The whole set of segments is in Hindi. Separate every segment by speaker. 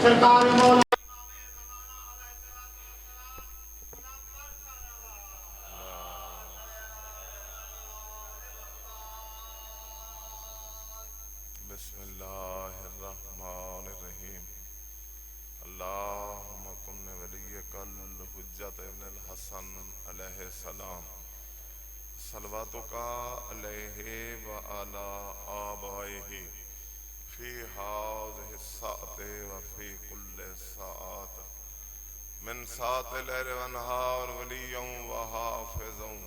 Speaker 1: सरकार मौला
Speaker 2: बिस्मिल्लाहिर्रहमानिर्रहीम। अल्लाहुम्मा कुन्न वलिय्यकल हुज्जत इब्नुल हसन अलैहिस्सलाम सलवातुका अलैहि व अला आबाइहि फी हाज़िहि साअति व फी कुल्लि साअत मिन साअतिल लैल व नहार वलिय्यन व हाफ़िज़न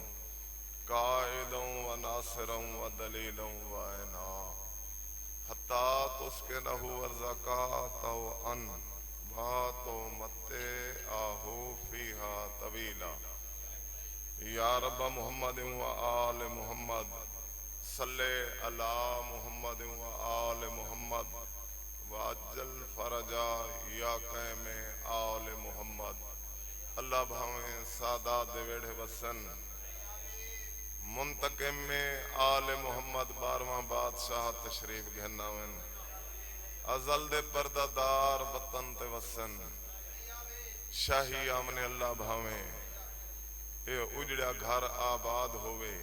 Speaker 2: काइदन व नासिरन व दलीलन व ऐना हत्ता तुस्किनहु अर्ज़क़ातहु अन वातो मत्ते आहू फीहा तवीला या रब्ब मुहम्मद व आल मुहम्मद सल्ले अला मुहम्मद व आल मुहम्मद व अज्जल फरजा या क़ैम आल मुहम्मद। अल्लाह भावें सादात दे वेड़े वसन मुंतकिम में आल मुहम्मद 12वां बादशाह तशरीफ घनावन अजल दे पर्दादार वतन ते वसन शाही आमने अल्लाह भावें ये उजड़ा घर आबाद होवे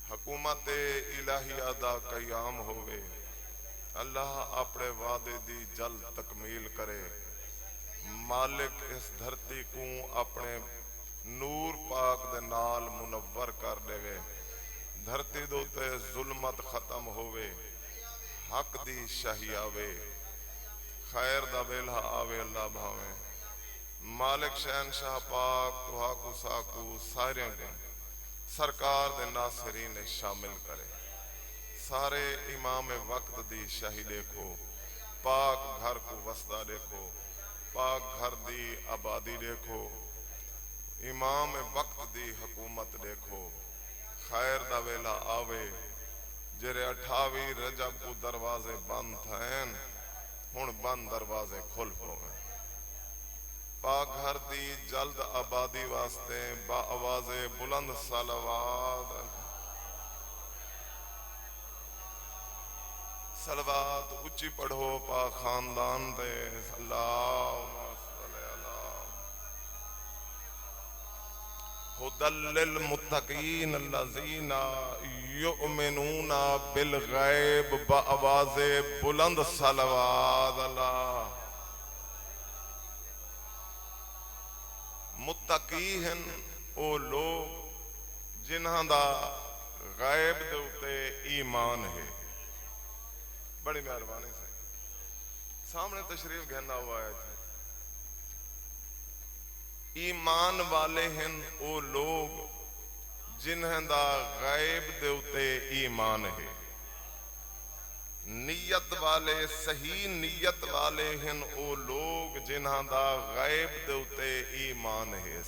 Speaker 2: हुकूमत इलाही अदा कयाम होवे। अल्लाह अपने वादे दी जल्द तकमील करे। मालिक इस धरती को अपने नूर पाक दे नाल मुनव्वर कर देवे। धरती दे उत्ते जुल्मत खत्म होवे हक दी शाही आवे खैर दा वेला आवे। अल्लाह भावे मालिक शहनशाह पाक तुहाकू साकू सारे को सरकार दे नासरीन शामिल करे। सारे इमाम वक्त दी शाही देखो पाक घर को वसदा देखो पाक घर दी आबादी देखो इमाम वक्त दी हुकूमत देखो खैर दा वेला आवे। जेरे 28 रजब को दरवाजे बंद थे हुण बंद दरवाजे खुल पवे। पाक घर दी जल्द आबादी वास्ते बा आवाज़े बुलंद सलवात सलवात उच्ची पढ़ो पा खानदान दे। अल्लाहुम्मा सल्ली अला हुदल लिल मुत्तकीन अल्लज़ीना युमिनूना बिल गैब बा आवाज़े बुलंद सलवात। अल्लाह मुत्तकी हैं ओ लोग जिन्हां दा गैब दे उते ईमान है। बड़ी मेहरबानी से सामने तशरीफ घना हुआ है। ईमान वाले हैं ओ लोग जिन्हां दा गैब दे उते ईमान है। नियत वाले सही नियत वाले हैं ओ लोग जिन्हां दा गैब दे उते ईमान है।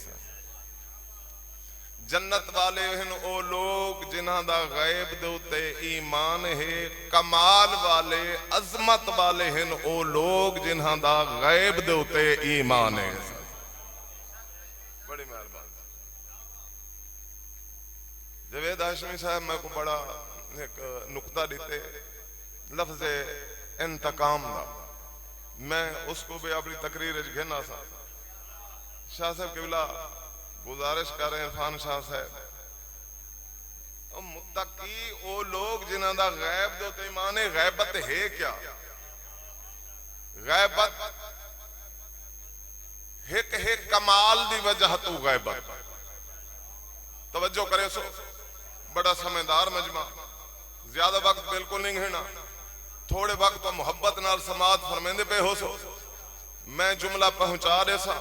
Speaker 2: जन्नत वाले हैं ओ लोग जिन्हां दा गैब दे उते ईमान है। कमाल वाले अजमत वाले हैं ओ लोग जिन्हां दा गैब दे उते ईमान है। बड़ी मेहरबानी जवेद हाशमी साहब मैं को बड़ा एक नुक्ता देते लफ्ज इंतकाम दा मैं उसको भी अपनी तकरीर घेना सा। शाह साहब किबला गुजारिश कर रहे इरफान शाह साहब मुत्तकी ओ लोग जिन्हां दा गैब दे उते ईमान है। गैबत है क्या? गैबत एक है कमाल दी वजह तू गैबत। तवज्जो करे सो बड़ा समझदार मजमा ज्यादा वक्त बिल्कुल नहीं है ना थोड़े वक्त तो मुहब्बत नाल समात फरमेंदे पे हो सो। मैं जुमला पहुंचा दे सा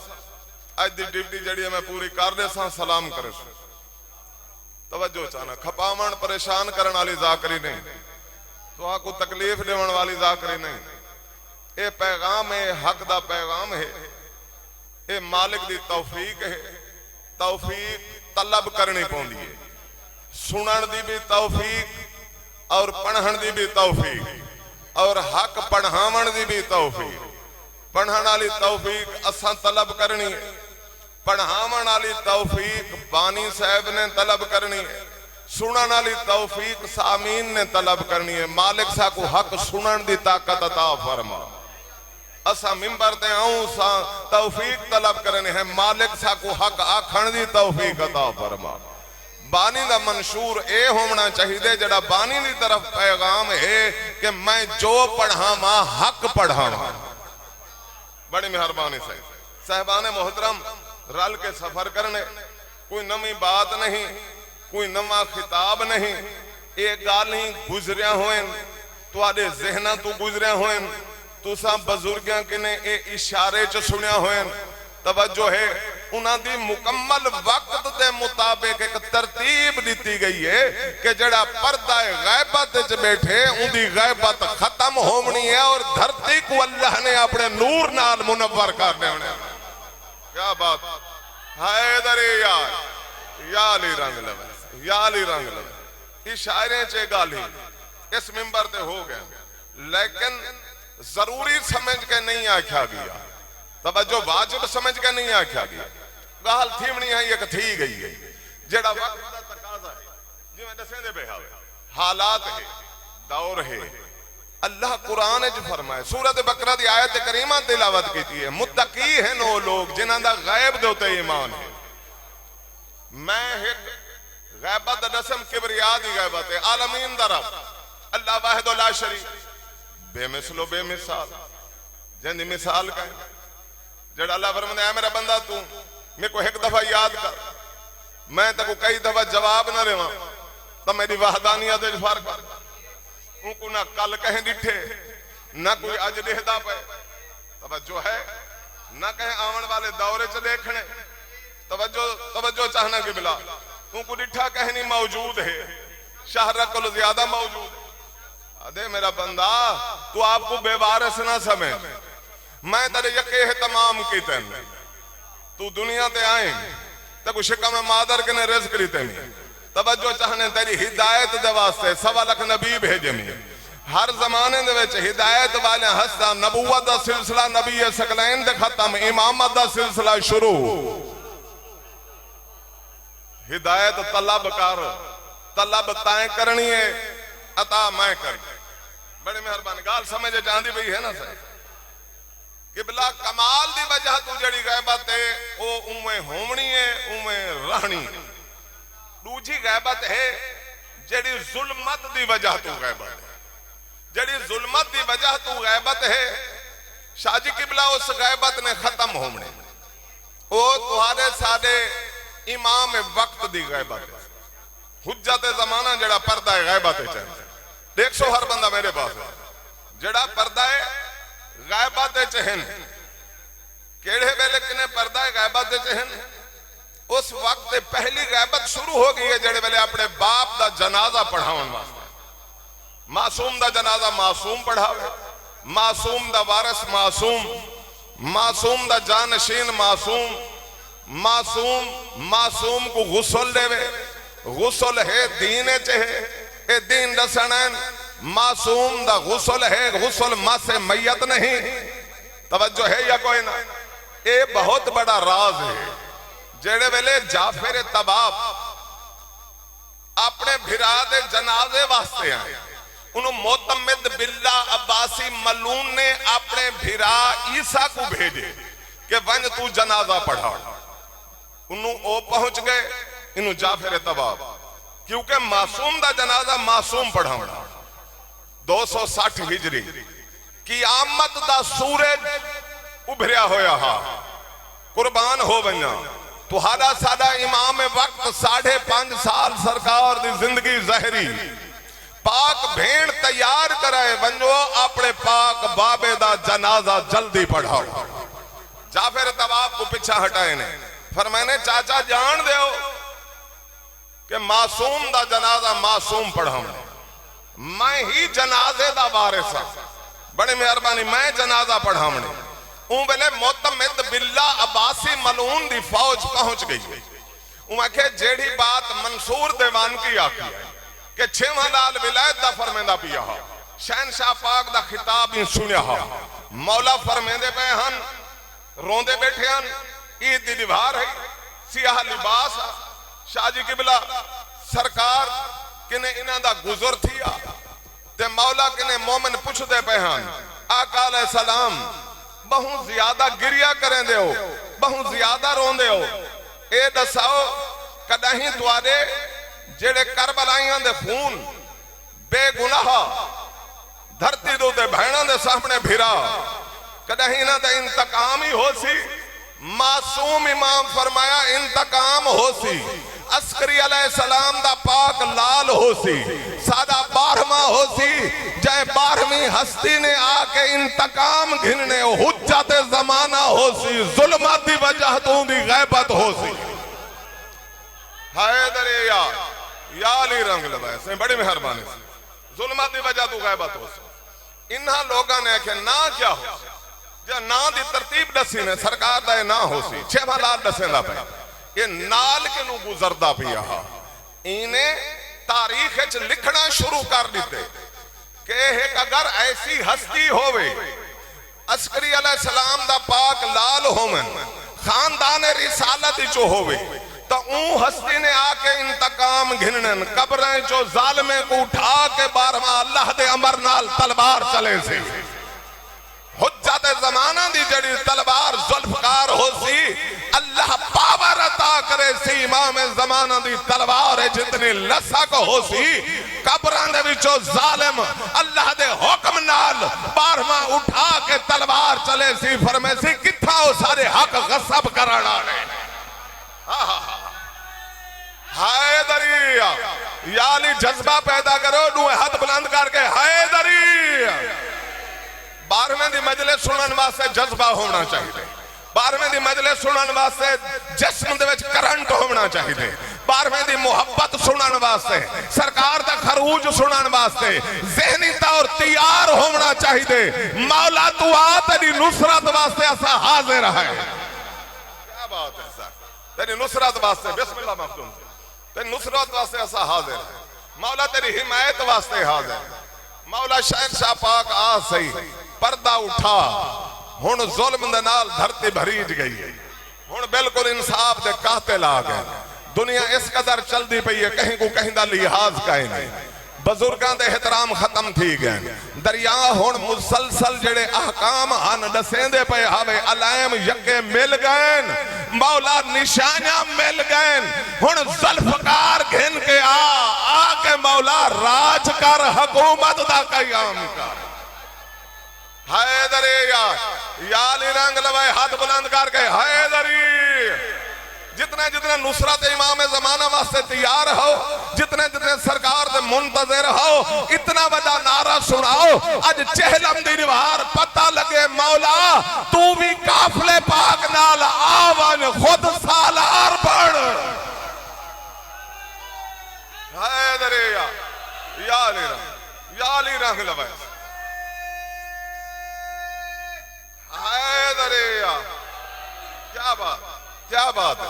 Speaker 2: अज दी ड्यूटी जड़ी मैं पूरी कर दे सा सलाम करे सो। तवज्जो चाहना खपावण परेशान करने वाली जाकरी नहीं तो आपको तकलीफ देवन वाली जाकरी नहीं। ये पैगाम है हक दा पैगाम है। ये मालिक दी तौफीक है। तौफीक तलब करनी पौंदी है। सुनन दी भी तौफीक और पढ़न दी भी तौफीक और हक पढ़ावण दी भी तौफीक। पढ़न वाली तौफीक असा तलब करनी है। पढ़ावण वाली तौफीक बानी साहब ने तलब करनी है। सुनन वाली तौफीक सामीन ने तलब करनी है। मालिक सा को हक सुनन दी ताकत अता फरमा। असा मिंबर ते आऊं सा तौफीक तलब करने है, मालिक साकू हक आखण दी तौफीक अता फरमा। बानी दा मंशूर ए होना चाहिए जड़ा बानी दी तरफ पैगाम है कि मैं जो पढ़ावा हक पढ़ावा। बड़ी मेहरबानी से साहबान मोहतरम रल के सफर करने, कोई नवी बात नहीं, कोई नवा खिताब नहीं, ये गाल ही गुजरिया होए तुहाडे ज़हना तू गुजरिया होए, तुसा बुजुर्गों किने ये इशारे च सुनिया होए। तवज्जो है उन्हां दी मुकम्मल वक्त के मुताबिक एक तरतीब दी गई है कि जड़ा पर्दा गैबत च बैठे उनकी गैबत खत्म होनी है और धरती को अल्लाह ने अपने नूर नाल मुनव्वर कर देना। क्या बात है दरे यार, याली रंग लवे, याली रंग लवे। इशारे च गाली इस मिंबर ते हो गया, लेकिन जरूरी समझ के नहीं आख्या गया, तवज्जो वाजिब समझ के नहीं आख्या गया। गाल थीमनी है एक थी गई है जेड़ा वक्त दा तकाजा है, जिवें दसेंदे पे हालात है, दौर है। अल्लाह कुरान च फरमाए, सूरत बकरा दी आयत करीमा तिलावत कीती है, मुत्तकी है नो लोग जिन्हां दा गैब दे उते ईमान है। मैं एक गैबत दसम किबरिया दी गैबत है, आलमीन दा रब अल्लाह वाहिद ला शरीक, बेमिसलो बेमिसाल, जिंदी मिसाल का जड़ा अल्लाह फरमांदा है मेरा बंदा तू मेरे को एक दफा याद कर, मैं तेको कई दफा जवाब ना देवा तो मेरी वहदानियत विच फर्क है। उनको ना कल कहें डिठे ना कोई अज देखदा पे, तवज्जो है ना कहें आवन वाले दौरे च देखने, तवज्जो तवज्जो चाहना कि बिला उनको डिठा कहें नहीं मौजूद है, शाहरा को ज्यादा मौजूद है। अदे मेरा बंदा तू आपको बेवारस ना समझ, मैं तेरे यके तमाम की तेन तू दुनिया ते आए तो कुछ शिकम मादर के ने रिज़्क़ दी तेनी, तवज्जो चाहने तेरी हिदायत दे वास्ते 1.25 लाख नबी भेजे में। हर जमाने दे विच हिदायत वाले हस्ता, नबूवत दा सिलसिला नबी सकलैन दे खत्म, इमामत दा सिलसिला शुरू। हिदायत तलब कर, तलब तय करनी है, अता मैं कर। बड़ी मेहरबानी गाल समझ जाती पई है ना सही कि बिला कमाल दी वजह तू जड़ी गैबत है वो उमें होनी है, उमें रहनी। दूजी गैबत है जड़ी जुल्मत दी वजह तू गैबत है, जड़ी जुल्मत दी वजह तू गैबत है शाजी किबला उस गैबत ने खत्म होने, वो तुहारे साडे इमाम वक्त दी गैबत है। हुज्जत जमाना जड़ा पर्दा है गैबत है, 100 हर बंदा मेरे पास जड़ा पर्दा है गैबत चहन केड़े वेले किने पर्दा है गैबत चहन, उस वक्त पहली गैबत शुरू हो गई है जेड़े वेले अपने बाप दा जनाजा पढ़ावन वास्ते। मासूम दा जनाजा मासूम पढ़ावे, मासूम दा वारिस मासूम, मासूम दा जानशीन मासूम, मासूम मासूम को गुस्ल देवे, गुस्ल है दीन च है, ए दीन दसनैन। मासूम दा गुस्ल है, गुस्ल मासे मैयत नहीं। तवज्जो है या कोई ना, ये बहुत बड़ा राज है। जेड़े वेले जाफर तबाब अपने भिरा दे जनाजे वास्ते आए, उन्होंने मोतमिद बिल्ला अब्बासी मलून ने अपने भिरा ईसा को भेजे कि वन तू जनाजा पढ़ा। उन्होंने ओ पहुंच गए, इन्हों जाफर तबाब, क्योंकि मासूम दा जनाजा मासूम पढ़ाना। 260 हिजरी क़यामत दा सूरज उभरिया होया हा, कुर्बान हो बना। तुहारा साडा इमाम वक्त 5.5 साल सरकार दी जिंदगी जहरी, पाक भेड़ तैयार कराए वंजो अपने पाक बाबे दा जनाजा जल्दी पढ़ाओ। जाफर तबाब को पीछा हटाए ने फरमाने चाचा जान दो कि मासूम दा जनाजा मासूम पढ़ाऊं, मैं ही जनाजे दा वारिस हां, बड़ी मेहरबानी मैं जनाजा पढ़ावने। उन वेले मोतमिद बिल्ला अब्बासी मलून दी फौज पहुंच गई। उनके जेड़ी बात मंसूर देवान की आखी कि 6वां लाल विलायत दा फरमेंदा पिया हा, शहनशाह पाक दा खिताब ही सुनिया हा। मौला फरमेंदे पे हन, रोंदे बैठे हन, ईद दी दीवार है, सियाह लिबास, शाहजी किबला सरकार किने इन्हां दा गुजर थिया ते मौला किने मोमिन पुछदे पे हन, आका अलैहि सलाम बहुत ज्यादा गिरिया करेंदे हो, बहुत ज्यादा रोंदे हो। ये दसाओ कदहीं तुआरे जेड़े करबलाइयां दे खून बेगुनाह धरती दे उत्ते भैणां दे सामने भिरा, कदहीं इन्हां दा इंतकाम ही हो सी। मासूम इमाम फरमाया इंतकाम हो सी। अस्करी अलैहिस्सलाम दा पाक लाल हो सी, सादा 12वां हो सी। जय 12वीं हस्ती ने आके इंतकाम घिनने हुज्जत जमाना हो सी, जुल्मत दी वजह तो दी गैबत हो सी। हैदरे या अली रंग लवाए से बड़ी मेहरबानी से, जुल्मत दी वजह तो गैबत हो सी। इन्हां लोगों ने आखे ना क्या हो जो ना दी तरतीब दसी ने सरकार दा ना हो सी। 6 लाल दसेंदा पे ये नाल के नू गुजरदा पिया, इन्हें तारीख च लिखना शुरू कर दिते कि एक अगर ऐसी हस्ती होवे अस्करी अलैहिस्सलाम दा पाक लाल होवन खानदान रिसालत चो होवे तो ऊ हस्ती ने आके इंतकाम घिनन कब्रें चो जालिमे को उठा के 12वां अल्लाह दे अमर नाल तलवार चले से। हुज्जत जमाना दी जड़ी तलवार जुल्फकार हो सी, अल्लाह पावर अता करे सी। इमाम जमाना दी तलवार जितनी लसक हो सी, कब्रां दे विचों जालिम अल्लाह दे हुक्म नाल 12वां उठा के तलवार चले सी। फरमाए सी किथा ओ सारे हक गसब करन वाले। हैदरी या अली जज्बा पैदा करो, दू हाथ बुलंद करके हैदरी। 12वें दी मजलिस सुनने वास्ते जज्बा होना चाहिए, 12वें दी मजलिस सुनने वास्ते जिस्म दे विच करंट होना चाहिए, 12वें दी मुहब्बत सुनने वास्ते सरकार दा खरूज सुनने वास्ते ज़हनी तौर तैयार होना चाहिए। मौला तू आ तेरी नुसरत वास्ते असा हाजिर है। क्या बात है सर, तेरी नुसरत वास्ते बिस्मिल्लाह मखदूम, तेरी नुसरत वास्ते असा हाजिर है। मौला तेरी हिमायत वास्ते हाजिर है। मौला शहंशाह पाक आ सही पर्दा उठा, हुण जुल्म दे नाल धरती भरीज गई है, हुण बिल्कुल इंसाफ दे कातिल आ गए। दुनिया इस कदर चलती पई है कहीं को कहीं दा लिहाज कहीं नहीं, बजुर्गों दे एहतराम खत्म थी गए। दरिया हुण मुसलसल जेड़े अहकाम हन दसेंदे पे हवे, अलायम यके मिल गए, मौला निशानियां मिल गए। हुण जुल्फकार घिन के आके मौला राज कर, हुकूमत दा कयाम कर। हैदरी या अली रंग लवाए हाथ बुलंद करके हैदरी। जितने जितने नुसरत इमाम जमाना वास्ते तैयार हो, जितने जितने सरकार दे मुंतजर हो, इतना बड़ा नारा सुनाओ अज चहलम दी निवार पता लगे। मौला तू भी काफले पाक नाल आवन खुद सालार बन। हैदरी या अली रंग लवाए हैदरी। क्या बात है,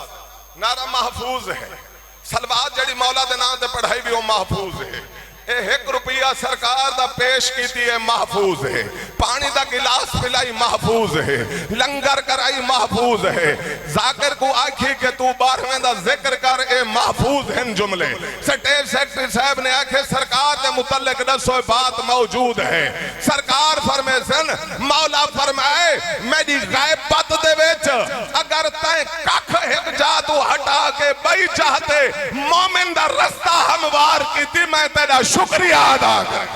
Speaker 2: नारा महफूज है। सलवात जड़ी मौला दे नाम ते पढ़ाई भी वो महफूज है। 1 रुपया सरकार दा पेश की है, महफूज है। पानी दा गिलास पिलाई महफूज है, लंगर कराई महफूज है। जाकिर को आखी के तू 12वें दा जिक्र कर, ए महफूज हैं जुमले। स्टेट सेक्रेटरी साहब ने आखे सरकार के मुतल्लिक दसो बात मौजूद है। सरकार फरमेसन मौला फरमाए मेरी गैबत दे विच अगर तैं कख एक जा तू हटा के बई चाहते मोमिन दा रास्ता हमवार कीती, मैं तेरा शुक्रिया अदा कर।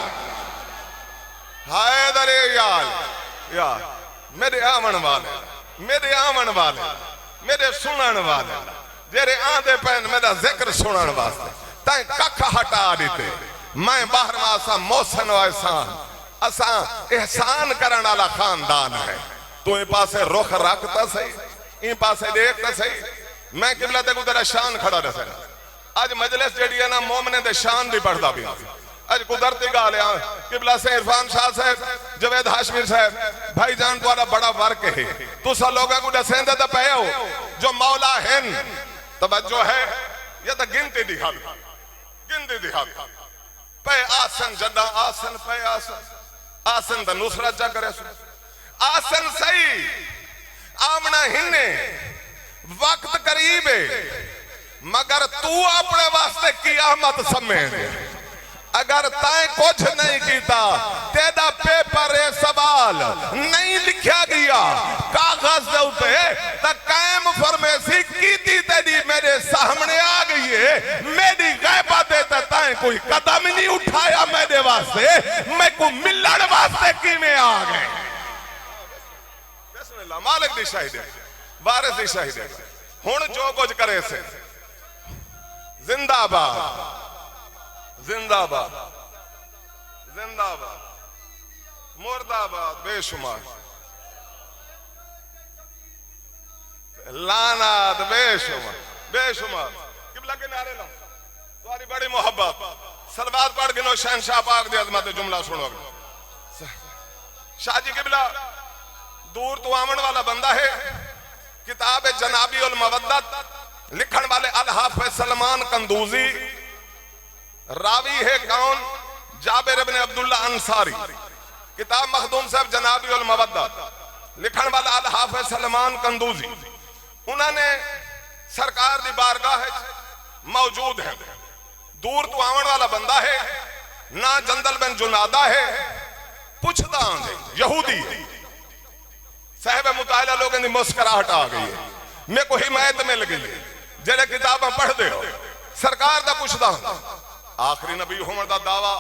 Speaker 2: हैदरे यार मेरे आवन वाले, मेरे आवन वाले, मेरे सुनन वाले जेरे आंदे पैन मेरा जिक्र सुनन वास्ते तैं कख हटा दीते। मैं 12वां असा मोहसन एहसान, असा एहसान करन वाला खानदान है। तू ए पासे रुख रखता सही, ई पासे देखता सही। मैं किबला ते तेरा शान खड़ा दस। अज मजलिस जेड़ी है ना मोमने दे शान दी पढ़दा पिया। अज कुदरती गाल है किबला से इरफान शाह साहब, जवेद हाशमी साहब, भाईजान तुम्हारा बड़ा वर्क है। तुसा लोगों को दसेंदे तो पे हो जो मौला है। तवज्जो है ये तो गिनती दिखा, गिनती दिखा पे आसन जदा आसन पे आसन, आसन दा नुसरत जा करे आसन सही आमना हिन्ने वक्त करीब है, मगर तू अपने वास्ते कियामत समेट। अगर तय कुछ नहीं किया, तेरा पेपर सवाल नहीं लिखा गया कागज के ऊपर, तो कायम फरमेसी की तेरी मेरे सामने आ गई है, मेरी गैबत है, तय कोई कदम नहीं उठाया मेरे वास्ते, मैं को मिलने वास्ते की में आ गए। बिस्मिल्लाह, मालिक दी शाहिद है, वारिस दी शाहिद है। हुण जो कुछ करे से जिंदाबाद जिंदाबाद जिंदाबाद मुर्दाबाद बेशुमार लानत बेशुमार बेशुमार। किबला के नारे लो, तुम्हारी बड़ी मोहब्बत, सलवात पढ़ गिनो शहनशाह पाक दी अजमत जुमला सुनो। शाह जी किबला दूर तो आवन वाला बंदा है। किताब जनाबी उल मवद्दत लिखण वाले अल हाफिज सलमान कंदूजी, रावी है कौन? जाबिर इब्न अब्दुल्ला अंसारी। किताब मखदूम साहब जनाबी उल मवद्दत लिखण वाला अल हाफिज सलमान कंदूजी, उन्होंने सरकार दी बारगाह मौजूद है। दूर तो आवन वाला बंदा है, ना जंदल बिन जुनादा है, पुछदा आंदे यहूदी साहब मुताला लोगों की मुस्कुराहट आ गई है, मेरे को हिमायत मिल गई है। जेड़े किताबा पढ़ते हो सरकार का पुछदा, आखिरी नबी होने का दावा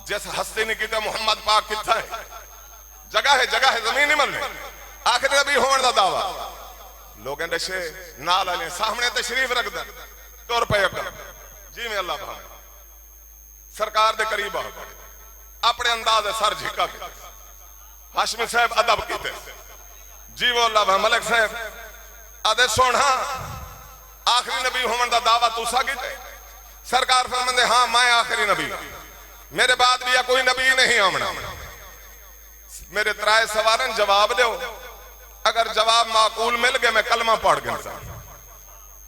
Speaker 2: जिस हस्ती ने किया मुहम्मद पाक कितना है? जगह है जमीन नहीं मिलने, आखिरी नबी होने का दावा। लोग दशे नाल आले सामने तशरीफ रख दे, तुर पे जी में अल्लाह भावे सरकार के करीब आ अपने अंदाज सर झिका के हाशमी साहब अदब किते जी वो अल्लाह मलिक साहब आदे सोना आखिरी नबी होने का दावा तुसा किते? सरकार फरमांदे हाँ मैं आखिरी नबी, मेरे बाद भी कोई नबी नहीं आमना। मेरे त्राए सवालन जवाब दो, अगर जवाब माकूल मिल गए मैं कलमा पढ़ गया।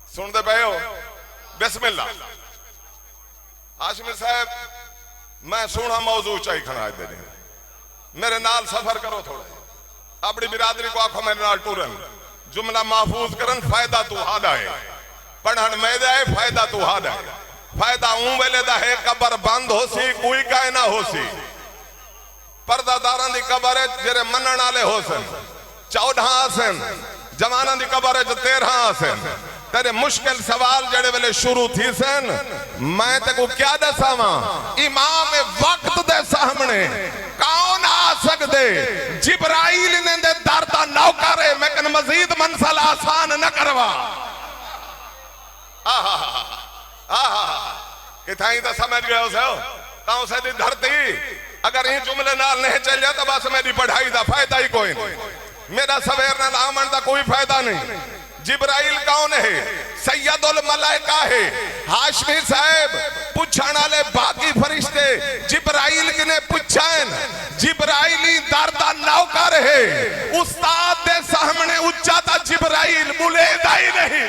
Speaker 2: सुनते पे हो? बिस्मिल्लाह। हाशमी साहब मैं सोना मौजू चाहिए खड़ा दे, मेरे नाल सफर करो, थोड़ा अपनी बिरादरी को आखो मेरे नाल टूरन, जुमला महफूज करन, फायदा तू हादा है, पढ़न मैदा है, फायदा तू हादा है। फायदा ऊं वेले दा है कबर बंद हो सी, कोई काए ना हो सी, पर्दादारां दी कबर है जेरे मनण वाले हो सन 14 आसन, जवानां दी कबर है 13 आसन। तेरे मुश्किल सवाल जड़े वेले शुरू थी सन, मैं ते को क्या दसावा? इमाम वक्त दे सामने कौन आ सकदे? जिब्राइल ने दे दर दा नौकर है, मैं कन मजीद मंजिल आसान न करवा। किथाई तो समझ गए हो कौन सी धरती? अगर ये जुमले नाल नहीं चल तो बस मेरी पढ़ाई का फायदा ही कोई नहीं, मेरा सवेर नाल आमन का कोई फायदा नहीं। जिब्राइल कौन है? सैयदुल मलाइका है। हाशमी साहब पूछण वाले बाकी फरिश्ते जिब्राइल किने पूछन? जिब्राइल दर दा नौकर है, उस्ताद दे सामने उच्चा ता जिब्राइल बुलेदा ही नहीं।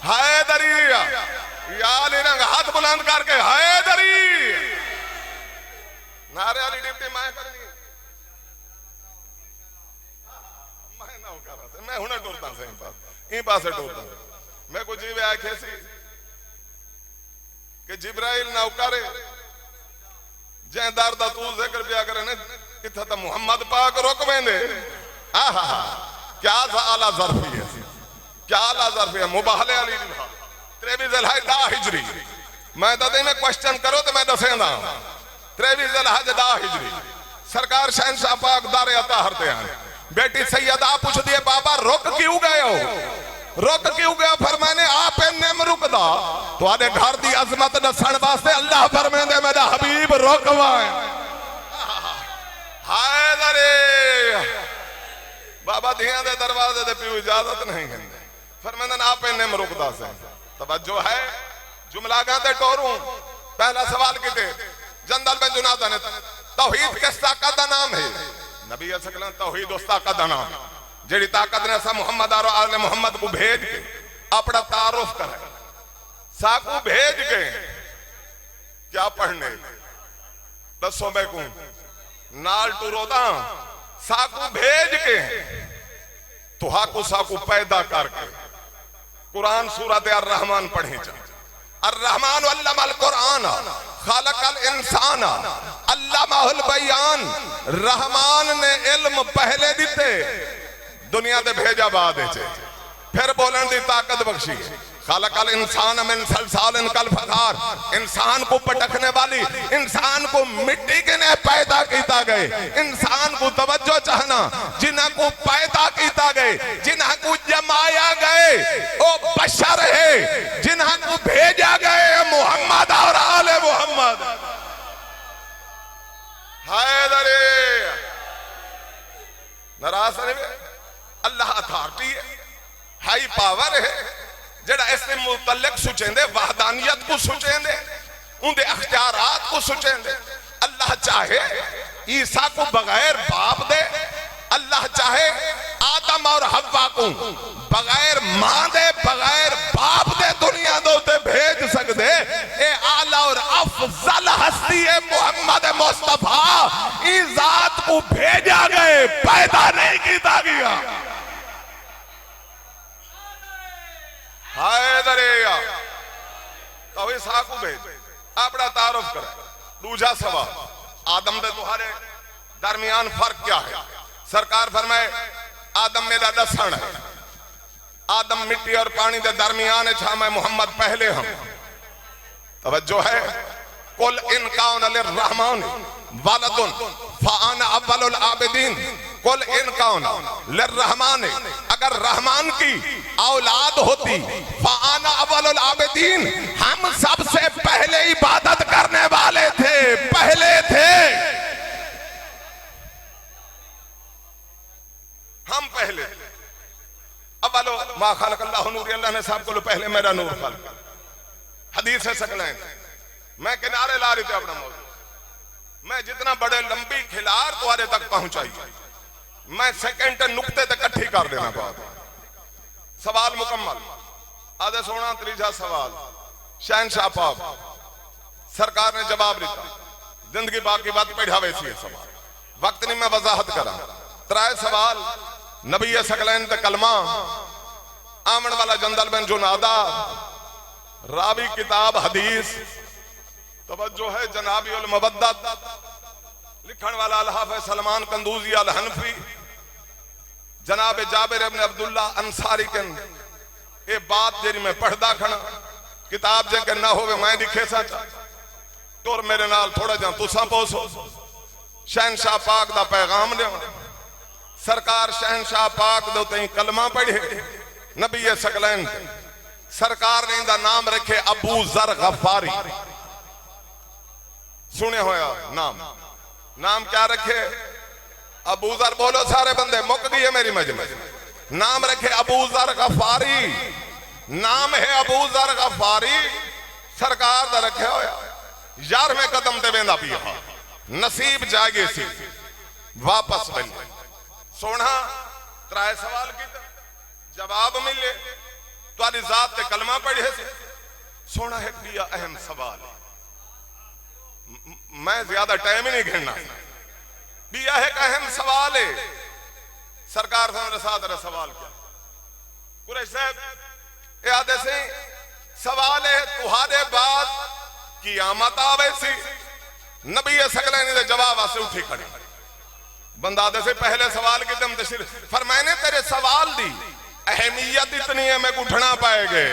Speaker 2: हैदरी यार हाथ बुलंद करके हैदरी नारे वाली डिप्टी मैं करनी, मैं ना कर मैं हुने टूरता सही पास ई पासे टूरता। मैं कुछ जीवे आखे सी कि जिब्राइल नौकर जै दर दा तू जिक्र पिया करे ने इत्थे तो मुहम्मद पाक रुक वेंदे। क्या आला ज़र्फी है, क्या आला ज़र्फी है, मुबाहले वाली 23 ज़िलहज 10 हिजरी। मैं तो में क्वेश्चन करो तो मैं दसेंदा 23 ज़िलहज 10 हिजरी सरकार शहनशाह पाक दारे अताहर ते आए। बेटी सैयदा पूछ दिए बाबा रुक क्यों गए हो? रुक क्यों गया? फरमाने आप निम रुकदा तुहाडे घर दी अजमत दसन वास्ते अल्लाह फरमांदे मेरा हबीब रुकवाए। हाय दरे बाबा धियां दे दरवाजे ते पियो इजाजत नहीं है, फरमांदे आप निम रुकदा से। तवज्जो है जुमलागा ते टोरू। पहला सवाल किते जंदल बिन जुनादा ने तौहीद किस ताकत का नाम है? नबी असलम तौहीद उस ताकत का नाम जेड़ी ताकत ने सा मुहम्मद और आले मुहम्मद को भेज के अपना तारुफ करे, साकू भेज के क्या पढ़ने दसो मैं को नाल टुरोदा साकू भेज के तुहाकू साकू पैदा करके कुरान सूरत अर रहमान पढ़े जा अर्रहमान अल्लमल कुरान खलकल इंसान अल्लमहुल बयान। रहमान ने इल्म पहले दिते, दुनिया दे भेजा बाद फिर बोलन दी ताकत बख्शी। खलकल इंसान मिन सलसालिन कल फखार। इंसान को पटकने वाली, इंसान को मिट्टी के ने पैदा किया गए। इंसान को तवज्जो चाहना, जिन्हें को पैदा किया गए, जिन्हें को जमाया गए वो बशर है, जिन्हें को भेजा गए मोहम्मद और आले मोहम्मद। हैदरे नाराज नहीं, अल्लाह अथॉरिटी है, हाई पावर है, जड़ा इससे मुतल्लिक सुचेंदे, वहदानियत को सुचेंदे, उनके अख्तियारात को सुचेंदे। अल्लाह चाहे ईसा को बगैर बाप दे, अल्लाह चाहे आदम और हव्वा को बगैर मां दे, बगैर बाप दे दुनिया दे भेज सकते। ए आला और अफजल हस्ती है मोहम्मद मुस्तफा, इस जात को भेजा गए, पैदा नहीं किया गया। हैदरिया तो ईसा को भेज, अपना तारुफ करे। दूसरा सवाल, आदम दे तुम्हारे दरमियान फर्क क्या है? सरकार फरमाए आदम मेरा दसन है, आदम मिट्टी और पानी के दरमियान है, छा मैं मोहम्मद पहले हम। तवज्जो है, कुल इन काउन लिर्रहमान वलदुन फअना अव्वलुल आबिदीन। कुल इन काउन लिर्रहमान, अगर रहमान की औलाद होती, फअना अव्वलुल आबिदीन, हम सबसे पहले इबादत करने वाले थे, पहले थे हम, पहले। अव्वलो मा खलकल्लाहु नूर, अल्लाह ने साहब को पहले मेरा नूर खलका। हदीस है सकलैन। मैं किनारे ला रही थी अपना मौजूद, मैं जितना बड़े लंबी खिलार तुम्हारे तक पहुंचाई, मैं सेकंड नुक्ते तक इकट्ठी कर देना बात। सवाल मुकम्मल। आधे सोना तीजा सवाल शहनशाह पाक सरकार ने जवाब दिता, जिंदगी बाकी बात पढ़ावे सी सवाल, वक्त नहीं मैं वजाहत करा। त्राए सवाल नबी सकलैन ते कलमा, आमन वाला जंदल बिन जुनादा, रावी किताब हदीस। तवज्जो है जनाबी उल मवद्दत, लिखण वाला अल हाफिज सलमान कंदूजी अल हनफी, जनाब जाबिर इब्न अब्दुल्ला अंसारी के ये बात जेरी मैं पढ़दा खड़ा, किताब जे के ना होवे मैं लिखे सा तुर मेरे नाल थोड़ा जा तुसा पहुंचो। शहनशाह पाक दा पैगाम लिया, सरकार शहनशाह पाक दे उते कलमा पढ़े, नबी सकलैन सरकार ने इनका नाम रखे अबू जर गफारी। सुने होया नाम, नाम क्या रखे? अबू जर। बोलो सारे बंदे, मुक गई है मेरी मजलिस। नाम रखे अबू जर गफारी, नाम है अबू जर गफारी, सरकार दा रखे होया। 11वें कदम ते वेंदा पिया, नसीब जागे सी वापस मिले। सोना त्राए सवाल की जवाब मिले, तुम्हारी जात ते कलमा पढ़े से। सोना है पिया अहम सवाल, मैं ज्यादा टाइम ही नहीं घेरना, बिया है अहम सवाल है। सरकार से मेरे साथ सवाल किया, कुरैश साहब याद से सवाल है तुम्हारे बाद क़यामत आवे सी। नबी सकलैन ने जवाब वास्ते उठी खड़ी, बंदा दे से पहले सवाल की दम तशरीह फरमाने, तेरे सवाल दी अहमियत इतनी है मैं उठना पाएगे।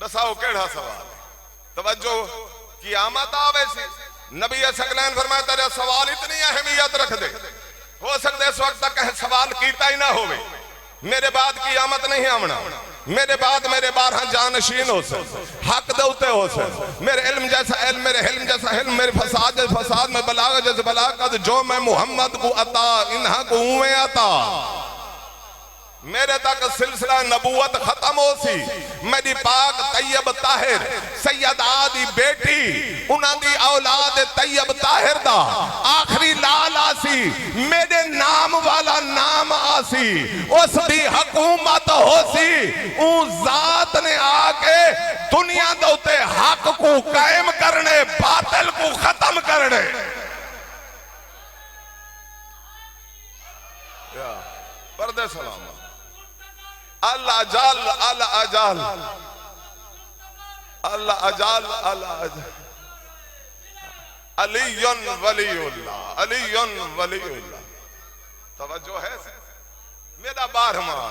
Speaker 2: दसाओ केड़ा सवाल? तवज्जो, क़यामत आवे सी, नबी सकलैन फरमाया तेरे सवाल इतनी अहमियत रख दे, हो सकता है इस वक्त तक सवाल कीता ही ना होवे, मेरे बाद क़यामत नहीं आना, मेरे बाद मेरे 12 जानशीन हो से, हक दे उते हो से, मेरे इल्म जैसा इल्म, मेरे हिल्म जैसा हिल्म, मेरे फसाद जैसा फसाद, में बलागत जैसे बलागत, जो मैं मोहम्मद को अता इन्हा को उवे अता, मेरे तक सिलसिला नबूवत खत्म हो सी। मेरी पाक तैयब ताहिर सैयदा दी बेटी, उन्हां दी औलाद तैयब ताहिर दा आखिरी लाल आसी, मेरे नाम वाला नाम आसी, उस दी हुकूमत हो सी। उस जात ने आके दुनिया दे उते हक को कायम करने, बातिल को खत्म करने। पर्दे सलाम अल अजाल अल अजाल अल अजाल अल अजाल अलीयुन वलीउल्लाह अलीयुन वलीउल्लाह। तवज्जो है मेरा 12वां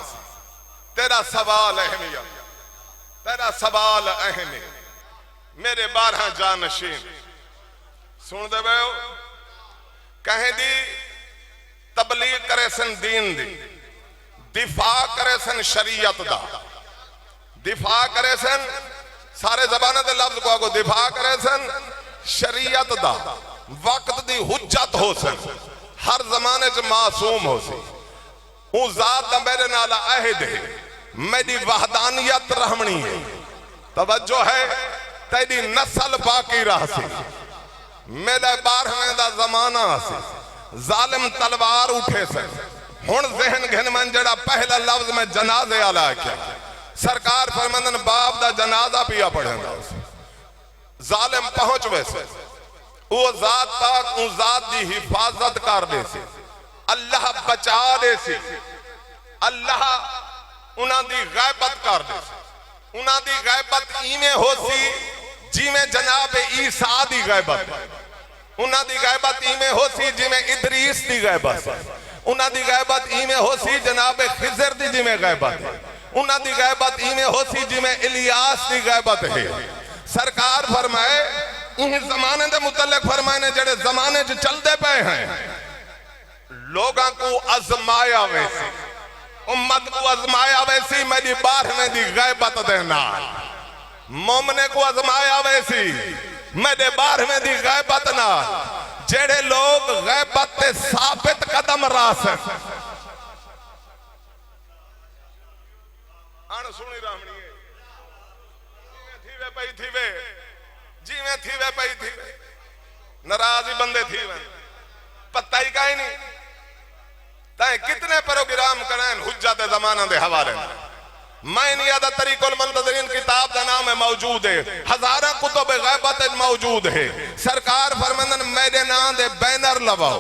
Speaker 2: तेरा सवाल अहमियत, तेरा सवाल अहमियत मेरे 12 जानशीन सुन दे वो कहें दी तबलीग करे सन दीन दी, दिफा करे सन शरीयत दा, दिफा करे सन सारे जबाना दे लफ्ज को आगो दिफा करे सन शरीयत दा, वक्त दी हुज्जत हो सन, हर जमाने च मासूम हो सी। ऊ जात दा मेरे नाल अहद है, मेरी वहदानियत रहमनी है। तवज्जो है तेरी नस्ल बाकी रह सी। मेरे 12वें दा जमाना सी, जालिम तलवार उठे से हुण जहन घिन मन जड़ा पहला लफ्ज में जनाजे आला आख्या। सरकार फरमांदन बाप दा जनाजा पिया पढ़ेंदा, जालिम पहुंच वैसे वो जात पाक उस जात दी हिफाजत कर दे सी, अल्लाह बचा दे सी, अल्लाह उन्हां दी गैबत कर दे सी। उन्हां दी गैबत इवें हो सी जिवें जनाब ईसा दी गैबत, उन्हां दी गैबत इवें हो सी जिवें इदरीस दी गैबत, उन्हां दी गैबत इवें हो सी जनाब खिजर दी जिवें गैबत, उन्हां दी गैबत इवें हो सी जिवें इलियास दी गैबत है। सरकार फरमाए इन जमाने दे मुतल्लिक फरमाए ने जेड़े जमाने च चलते पे हैं लोगों को आजमाया वैसी, उम्मत को आजमाया वैसी मेरी 12वें दी गैबत दे नाल, मोमने को आजमाया वैसी मेरे 12वें दी गैबत नाल। जेड़े लोग गैबत ते साबित कदम रास अण सुनी रामणी थीवे पई थीवे जिवें थीवे पई थीवे, नाराज ही बंदे थीवे, पता ही काई नहीं। ताए कितने प्रोग्राम कराएं हुज्जत जमाना दे हवाले में। मैं नहीं याद तरीकुल मुंतज़रीन किताब का नाम है मौजूद है, हजारों कुतुब गैबत मौजूद है। सरकार फरमांदन मेरे नाम दे बैनर लगाओ,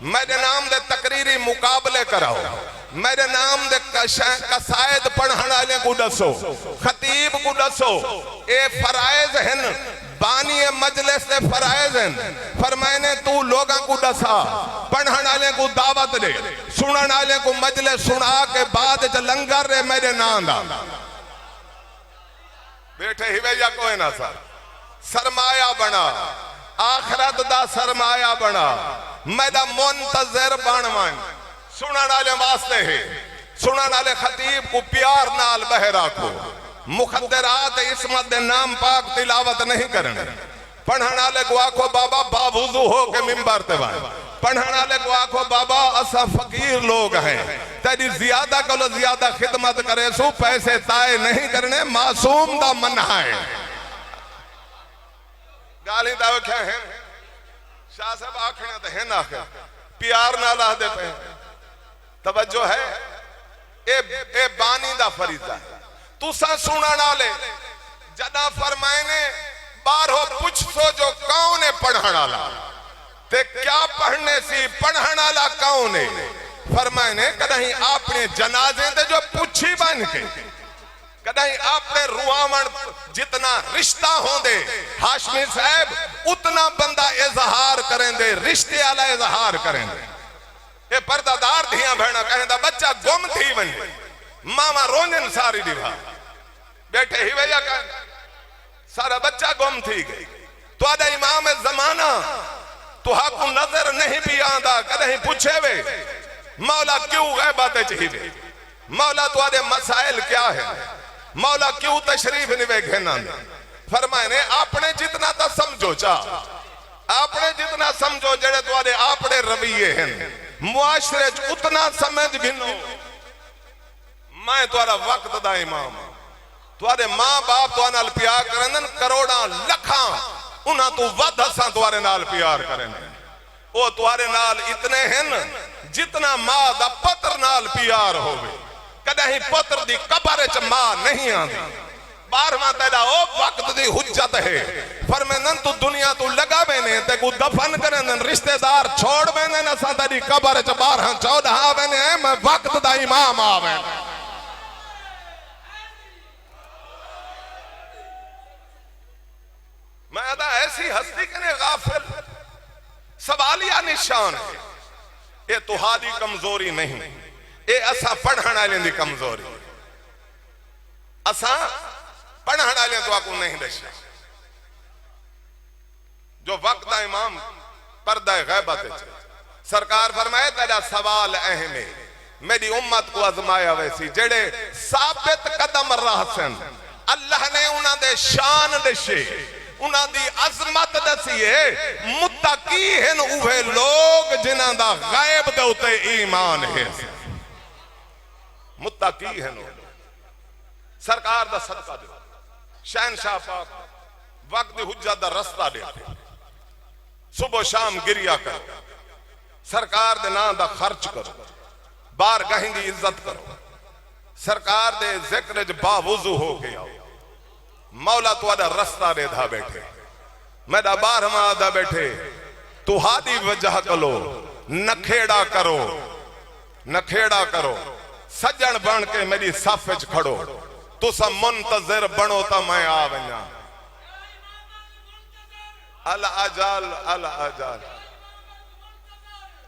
Speaker 2: मेरे नाम दे तकरीरी मुकाबले कराओ, मेरे नाम दे कसायद पढ़ने वाले को दसो, खतीब को दसो। ए फराइज हैं बानी मजलिस दे फराइज हैं। फरमाने तू लोगों को दसा, पढ़ने वाले को दावत दे, सुनने वाले को मजलिस सुना के बाद च लंगर रे मेरे नाम दा बैठे ही वे या कोई ना सा सरमाया बना, आखरत दा सरमाया बना, मैदा मुंतजर बनवान सुनने वाले वास्ते है। सुनने वाले खतीब को प्यार नाल बह रखो, मुखद्दरात इस्मत दे नाम पाक तिलावत नहीं करने। पढ़ने वाले को आखो बाबा बावुजू हो के मिंबर ते वाए, पढ़ने वाले को आखो बाबा असा फकीर लोग हैं, तेरी ज्यादा को ज्यादा खिदमत करे सु पैसे ताए नहीं करने, मासूम दा मना है। गाली दावे क्या है शाह साहब आखने तो है ना प्यार ना ला दे पे। तवज्जो है ए बानी दा फरीजा है। तुसा सुना ना ले जदा फरमाए बारो पुछ सो जो कौन है पढ़ने वाला ते क्या पढ़ने सी पढ़ने वाला कौन है। फरमाए कदहीं अपने जनाजे दे जो पुछी बन के कदहीं अपने रुआवण जितना रिश्ता होंदे हाशमी साहब उतना बंदा इजहार करेंदे, रिश्ते वाला इजहार करेंदे। ये पर्दादार धिया बहना कहंदा बच्चा गुम थी वने मामा रोंजन सारी दीवार बैठे ही वजह कह सारा बच्चा गुम थी गई। तुहाडा इमाम जमाना तुहाकू नजर नहीं भी आंदा, कदहीं पूछे वे मौला क्यों गैबत च ही वे, मौला तुहाडे मसाइल क्या है, मौला क्यों तशरीफ नहीं वे घेना। फरमाए अपने जितना तो समझो चा, अपने जितना समझो जेड़े तुहाडे अपने रवैये हैं मुआशरे च उतना समझ गिनो। मैं तुहाडा वक्त दा इमाम, तुहाडे मां बाप तुहाडे नाल प्यार करन करोड़ा लखां उन्हां तो वध असां तुहाडे नाल प्यार करन। ओ तुहाडे नाल इतने हैं जितना मां दा पुत्र नाल प्यार होवे। कदहीं पुत्र दी कब्र च मां नहीं आंदी। 12वां तेरा ओ वक्त दी हुज्जत है। फरमानन तू दुनिया तू लगा बेने ते को दफन करन रिश्तेदार छोड़ बेने असां तेरी कब्र च 12 14 आवेने मैं वक्त दा इमाम आवे। मैं अदा ऐसी हस्ती कने गाफिल सवालिया निशान है। ये तुहादी कमजोरी नहीं, ये असा पढ़ने वाले की कमजोरी। असा पढ़ने वाले तो आपको नहीं दसा। जो वक्त का इमाम पर्दा गैबत सरकार फरमाए तेरा सवाल अहम है, मेरी उम्मत को आजमाया वैसी जेड़े साबित कदम रहसन अल्लाह ने उन्होंने शान दसे, उन्होंने अजमत दसी है। मुत्तकी हैं उहे लोग जिन्हां दा गैब दे उते ईमान है। मुत्तकी हैं सरकार दा सदका दो, शहनशाह पाक वक्त दी हुज्जत दा रस्ता दे, सुबह शाम गिरिया करो, सरकार दे नाम दा खर्च करो, बार गहीं दी इज्जत करो, सरकार दे जिक्र च बावुजू हो गया। मौला तुहाडा रस्ता दे दा बैठे, मेरा 12वां दा बैठे, तुहाडी वजह कलो नखेड़ा करो, नखेड़ा करो, सज्जन बन के मेरी सफ च खड़ो, तुसा मुंतजिर बनो तो मैं आ वना। अल अजाल अल अजाल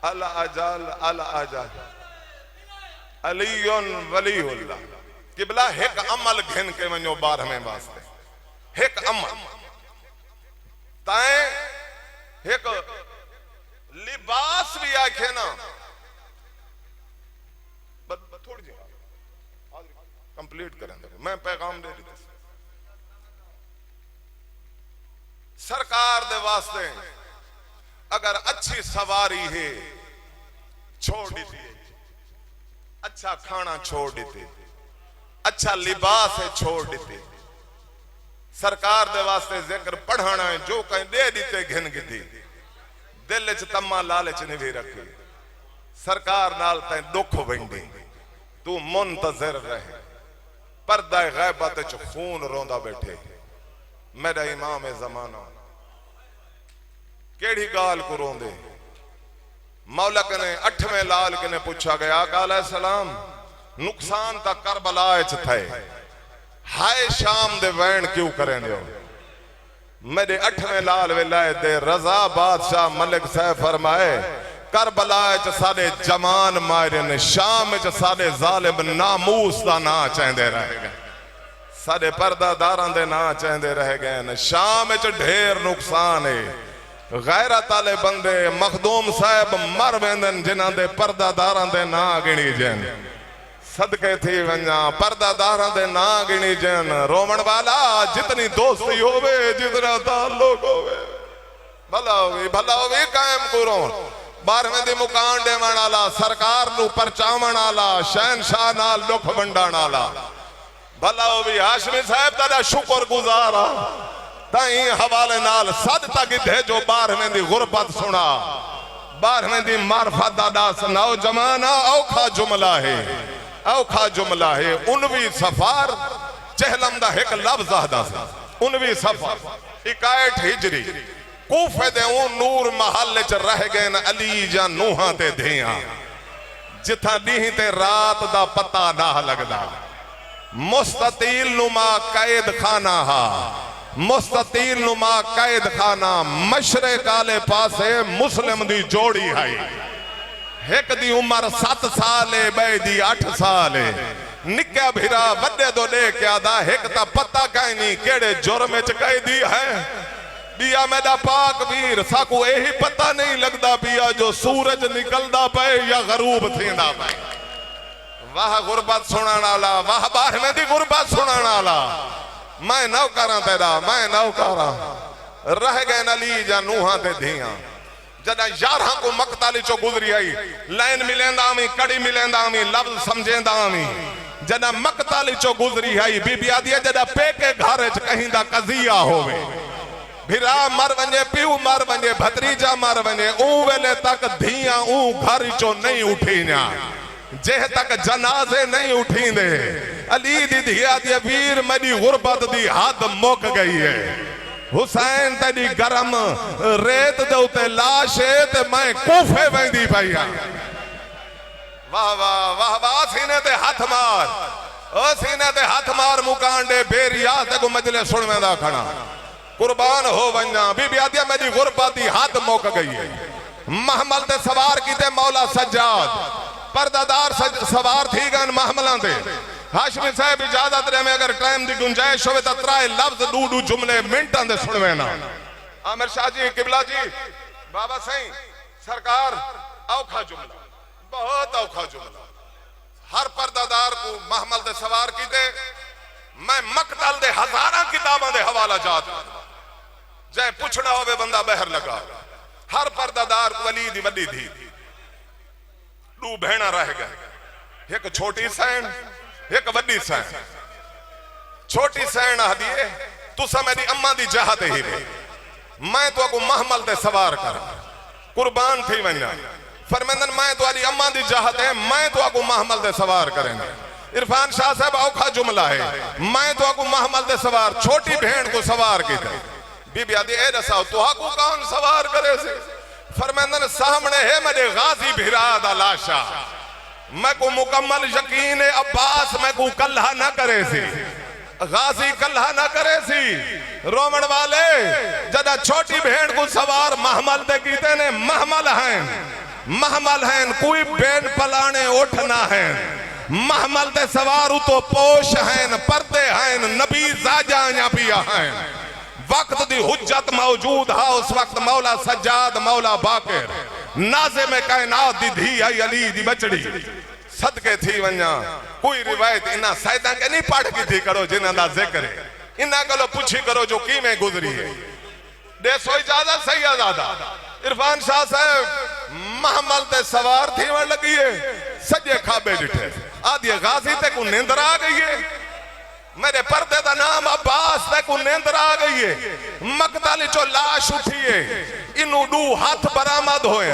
Speaker 2: अल अजाल अल अजाल अलीयुन वलीउल्लाह। किबला एक अमल घिन के वनो 12वें वास्ते, एक अमल ताए एक लिबास भी आखे ना। थोड़ी जी कंप्लीट करें, मैं पैगाम दे दी। सरकार दे वास्ते अगर अच्छी सवारी है छोड़ दी, अच्छा खाना छोड़ देते, अच्छा लिबास है छोड़ देते, सरकार दे वास्ते जिक्र पढ़ाना है जो कहीं दे दीते घिन गिधी, दिल च तम्मा लालच नहीं रखे, सरकार नाल तैं दुख वंडे, तू मुंतजिर रहे, पर्दा गैबत च खून रोंदा बैठे। मेरा इमाम जमाना केड़ी गाल को रोंदे। मौलक ने 8वें लाल के ने पूछा गया काला सलाम नुकसान ता करबला च थे, हाय शाम दे वैन क्यों करें दो। मेरे 8वें लाल विलायत दे रजा बादशाह मलिक साहब फरमाए करबला च सारे जमान मारे ने, शाम च सारे जालिम नामूस दा ना चाहते रह गए, सारे पर्दादारां दे ना चाहते रह गए न। शाम च ढेर नुकसान है, गैरत वाले बंदे मखदूम साहब मर वेंदन जिन्हां दे पर्दादारां दे ना गिणी जन, सदके थी वंजा पर्दादारां दे ना गिणी जन। रोवण वाला जितनी दोस्ती होवे, जितना ताल्लुक होवे, भला होवे कायम करो। 12वें दी मुकान देवण वाला, सरकार नू परचावण वाला, शहनशाह नाल दुख वंडण वाला, भला होवे हाशमी साहब तेरा शुक्र गुजार आ। ताई हवाले नाल सद तक थे जो 12वें दी गुरबत सुना, 12वें दी मार्फत दा दस। नौजवान औखा जुमला है, औखा जुमला है। 19 सफर चहलम दा एक लफ्ज आदा सा, 19 सफर 61 हिजरी कूफे दे नूर महल च रह गए न अली जा नूहां ते धियां, जिथा दी ते रात दा पता ना लगदा। मुस्ततील नुमा कैद खाना हा, मुस्ततील नुमा कैद खाना, मशरक आले पासे मुस्लिम दी जोड़ी है। एक दी उम्र 7 साल है, बे दी 8 साल है। निक्का भिरा वड्डे दो ले के आदा, एक ता पता कहीं नहीं केड़े जुर्म च कैदी है। बिया मेरा पाक वीर साकू यही पता नहीं लगता बिया जो सूरज निकलदा पे या गरूब थींदा पे। वाह गुरबत सुनने वाला, वाह 12वें दी गुरबत सुनने वाला। मैं नौकरा तेरा, मैं नौकरा रह गए अली जा नूहां ते धियां। जदा 11 को मकताली चो गुजरी आई, लाइन मिलेंदा आमी, कड़ी मिलेंदा आमी, लफ्ज समझेंदा आमी। जदा मकताली चो गुजरी आई, बीबी आदिया जदा पेके घर च कहीं दा कजिया होवे, भिरा मर वने, प्यू मर वने, भतरीजा मर वने, ऊ वेले तक धियां ऊ घर चो नहीं उठी ना, जेह तक जनाजे नहीं उठी दे। अली दी धिया दी वीर मेरी गुरबत दी हद मुक गई है। हुसैन तेरी गरम रेत दे उते लाश है ते मैं कूफे वेंदी पई आ। वाह वाह वाह वाह, सीने ते हाथ मार, ओ सीने ते हाथ मार मुकांडे बेरिया ते को मजले सुन वेंदा खड़ा। कुर्बान हो वन्ना बीबी आदिया मेरी गुरबत दी हद मुक गई है। महमल ते सवार कीते मौला सज्जाद परदादार सवार थी गए महमलों ते। हाशमी साहब इजाजत रहे में अगर टाइम की गुंजाइश हो तो त्राए लफ्ज डू जुमले मिनटां दे सुनवे ना। आमिर शाह जी किबला जी बाबा सही सरकार औखा जुमला बहुत औखा जुमला हर परदादार को महमल दे सवार कीते। मैं मकतल दे हजारां किताबां दे हवाला जात जै पुछना होवे बंदा बहर लगा। हर परदादार को वली दी वड्डी थी दू भेणा रह गए एक छोटी सैन एक वड्डी सैन। छोटी सैन आदिए तुसा मेरी अम्मा दी जहाते ही वे मैं तो को महमल ते सवार कर कुर्बान थी वन्ना। फरमांदन मैं तुम्हारी अम्मा दी चाहत है मैं तो को महमल दे सवार करेंगे। इरफान शाह साहब औखा जुमला है मैं तो को महमल दे सवार छोटी भेड़ को सवार की थे। बीबी आदि ए दसाओ तो को कौन सवार करे से। फरमांदन सामने है मेरे गाजी भिरा दा लाशा मैं को मुकम्मल यकीन है अब्बास मैं को कल्हा ना करे सी गाजी कल्हा ना करे सी। रोमन वाले जदा छोटी भेड़ को सवार महमल दे कीते ने महमल हैं कोई बेन पलाने उठना है। महमल दे सवार तो पोश हैं पर्दे हैं नबी जाजा पिया हैं। वक्त दी हुज्जत मौजूद है उस वक्त मौला सज्जाद मौला बाकिर नाज़े में कायनात दी धी आई अली दी बचड़ी सदके थी वन्या। कोई रिवायत इना सैदा के नहीं पढ़ की थी करो जिन्हां दा जिक्र है इना गलो पूछी करो जो की में गुजरी है। दे सो इजाजत सही आजादा इरफान शाह साहब महमल ते सवार थी वन लगी है सजे खाबे डिठे आदि गाजी ते को नींदर आ गई है। मेरे पर्दे का नाम अब्बास ते को नींदर आ गई है। मकतल चो लाश उठी है इनू दू हाथ बरामद होए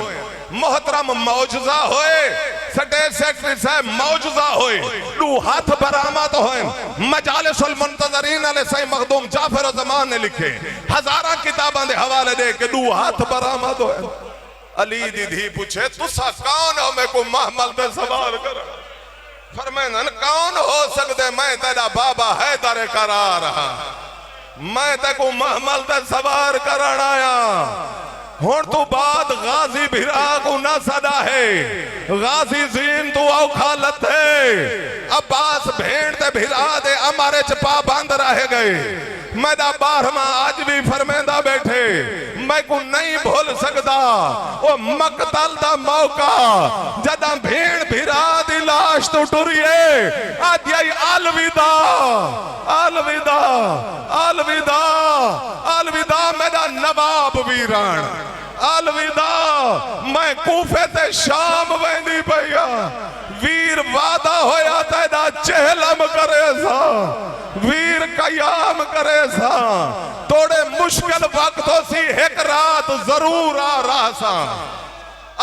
Speaker 2: मोहतरम मौजूजा होए स्टेट सेक्रेटरी साहब मौजूजा होए दू हाथ बरामद होए। मजालिसुल मुंतजरीन अले सही मखदूम जाफर ज़मान ने लिखे हजारा किताबां दे हवाले दे के दू हाथ बरामद होए। अली दी धी पूछे तुसा कौन हो मैं को महमल दे सवार कर। फरमांदन कौन हो सकते मैं तेरा बाबा है दरे करार मैं ते को महमल दे सवार करन आया। हुण तू बाद गाजी भिरा को ना सदा है गाजी जीन तू औखा लथे। अब्बास भेड़ ते भिरा दे अमारे च पाबंद रह गए। मेरा 12वां आज भी फरमेंदा बैठे मैं को नहीं भूल सकता ओ मकतल दा मौका जदा भेड़ भिरा दी लाश तो टुरिए आज यही अलविदा अलविदा अलविदा अलविदा मेरा नवाब वीरान अलविदा। मैं कूफे ते शाम वेंदी पईया वीर वादा होया तेरा चहलम करे सा वीर कयाम करे सा थोड़े मुश्किल वक्त हो सी एक रात जरूर आ रहा सा।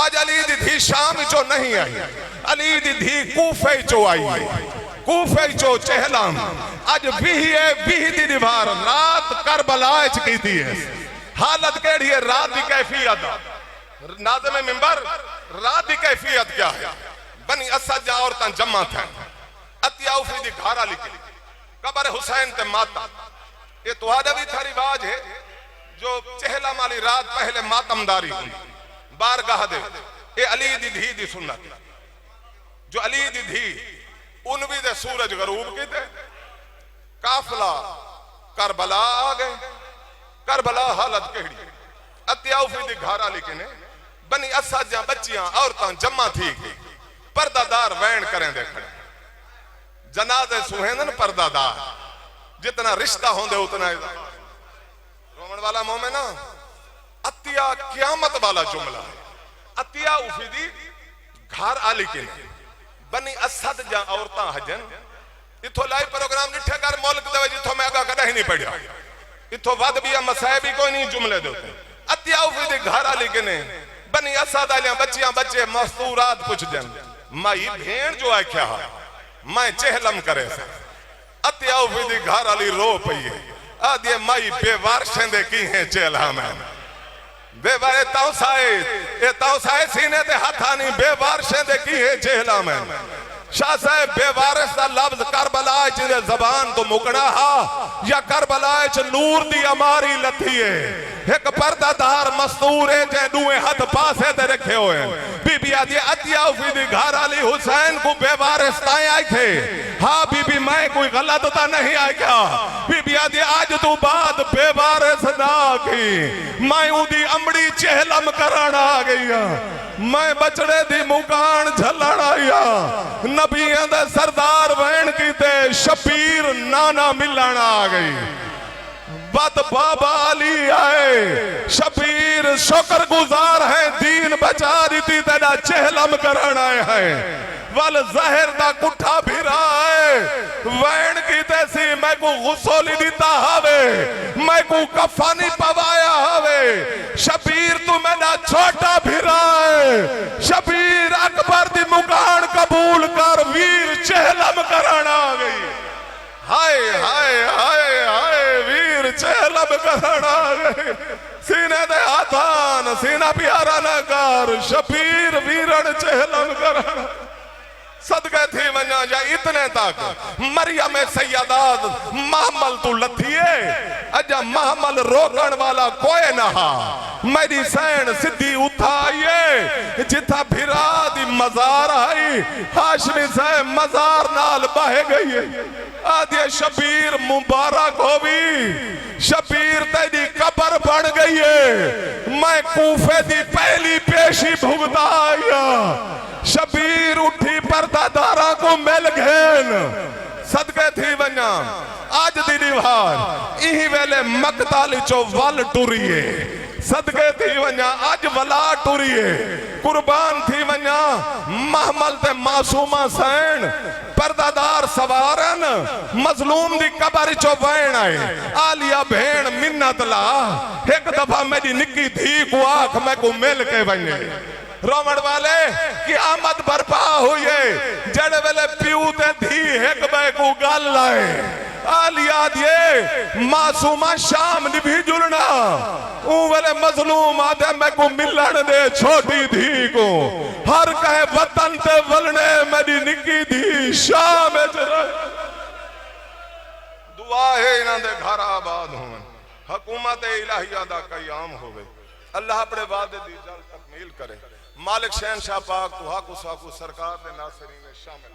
Speaker 2: आज अली दी थी शाम चो नहीं आई अली दी थी कूफे चो आई कूफे चो चहलम आज 20 दी दीवार रात करबला च कीती है। हालत केड़ी है रात की कैफियत नाज़िम मिंबर रात की कैफियत क्या है। बनी असद जा औरतां जमा थे अतियाउफी दी घारा लिखी कबर हुसैन ते माता ये तुहाडा भी था रिवाज है जो चहला माली रात पहले मातमदारी हुई बारगाह दे ये अली दी धी दी सुन्नत जो अली दी धी उनवी दे सूरज गरूब कीते काफला करबला आ गए। करबला हालत केड़ी अतियाउफी दी घारा लिखे ने बनी असद जा बच्चियां औरतां जमा थी पर्दादार वैन करें दे खड़े जनाजे सुहेंदन पर्दादार जितना रिश्ता होंदे उतना रोमन वाला मोमेना अतिया क़यामत वाला जुमला अतिया उफीदी घर आली के बनी असद जा औरतां हजन इथो लाइव प्रोग्राम डिठे कर मुल्क दे जिथो मैं अगा कदे ही नहीं पढ़िया इथो वद भी मसाए भी कोई नहीं जुमले दे अतिया उफीदी घर आली के ने बनी असद आलियां बच्चियां बच्चे मस्तूरात पुछ जन माई भेड़ जो आख्या मैं चहलम करे अतिया उफीदी घर आली रो पई है आदि माई बेवारशें दे की है चेला में बेवारे तौसाए सीने ते हथा नहीं बेवारशें दे की है चेला में शाह साहब बेवारिस दा लफ्ज करबला च जबान तो मुकना हा या करबला च नूर दी अमारी लथी है। एक पर्दादार मस्तूर है जे दुए हाथ पासे ते रखे हुए बीबी आदि अतिया उफी दी घर अली हुसैन को बेवारिस ताए आए थे। हाँ बीबी मैं कोई गलत तो नहीं आया क्या? बीबी आदि आज तू बाद बेवारिस ना की मैं उदी अमड़ी चहलम करान आ गई। मैं बचड़े दी मुकान झलण आया नबियां दे सरदार वैन कीते शबीर नाना मिलण आ गई। बद बाबा अली आए शबीर शुक्र गुजार है दीन बचा दी तेरा चहलम करान आए हैं। वल जहर दा कुठा भिरा है वैन कीते सी मैं को गुस्सोली दीता हवे मैं को कफानी पवाया हवे। शबीर तू मेरा छोटा भिरा है शबीर अकबर दी मुकान कबूल कर वीर चहलम करान आ गई। हाय हाय हाय हाय वीर चहलम करान आ गई। सीने दे हाथान सीना प्यारा न कर शबीर वीरण चहलम करान सदके थी वना या इतने तक मरियम सैयदात महमल तू लथिए अजा महमल रोकण वाला कोई ना हा। मेरी सैन सिद्धि उठाइए जिथा भिरा दी मजार आई हाशमी से मजार नाल बह गई आदि शबीर मुबारक होवी शबीर तेरी कबर बन गई है। मैं कूफे दी पहली पेशी भुगताया शबीर उठी पर्दादारा को मिल घेन सदके थी वना आज दी रिवाज इही वेले मकताल चो वल टुरिए सदके थी वना आज वला टुरिए कुर्बान थी वना महमल ते मासूमा सैन पर्दादार सवारन मजलूम दी कबर चो वैन आए आलिया भेण मिन्नत ला एक दफा मेरी निक्की थी को आख मैं को मिल के वने रोमड़ वाले की आमद बर्पा हुई जड़े वेले प्यू ते धी एक बे को गल लाए आलिया दिए मासूमा शाम निभी जुलना ऊ वेले मजलूम आदे मैं को मिलन दे छोटी धी को हर कहे वतन ते वलने मेरी निकी धी शाम दुआ है इन्हां दे घर आबाद होवन हुकूमत इलाहिया दा कयाम होवे अल्लाह अपने वादे दी जल्द तकमील करे। मालिक शहनशाह पाक तुहा को साकू सरकार दे नासरीन में शामिल